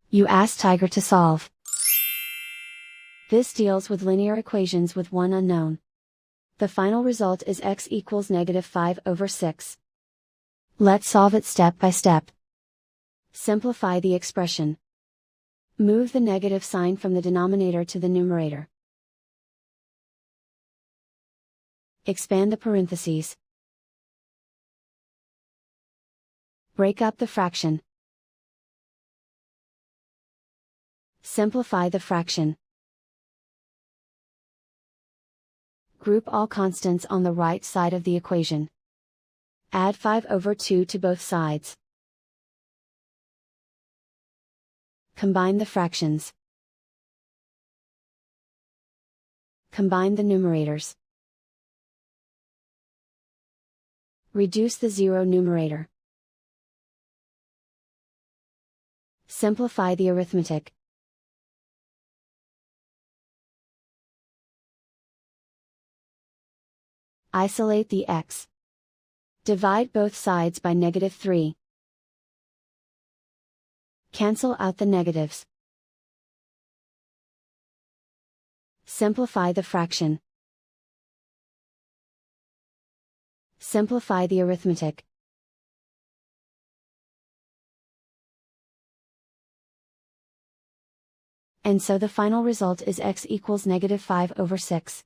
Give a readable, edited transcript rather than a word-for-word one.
You ask Tiger to solve. This deals with linear equations with one unknown. The final result is x equals -5/6. Let's solve it step by step. Simplify the expression. Move the negative sign from the denominator to the numerator. Expand the parentheses. Break up the fraction. Simplify the fraction. Group all constants on the right side of the equation. Add 5/2 to both sides. Combine the fractions. Combine the numerators. Reduce the zero numerator. Simplify the arithmetic. Isolate the x. Divide both sides by -3. Cancel out the negatives. Simplify the fraction. Simplify the arithmetic. And so the final result is x equals -5/6.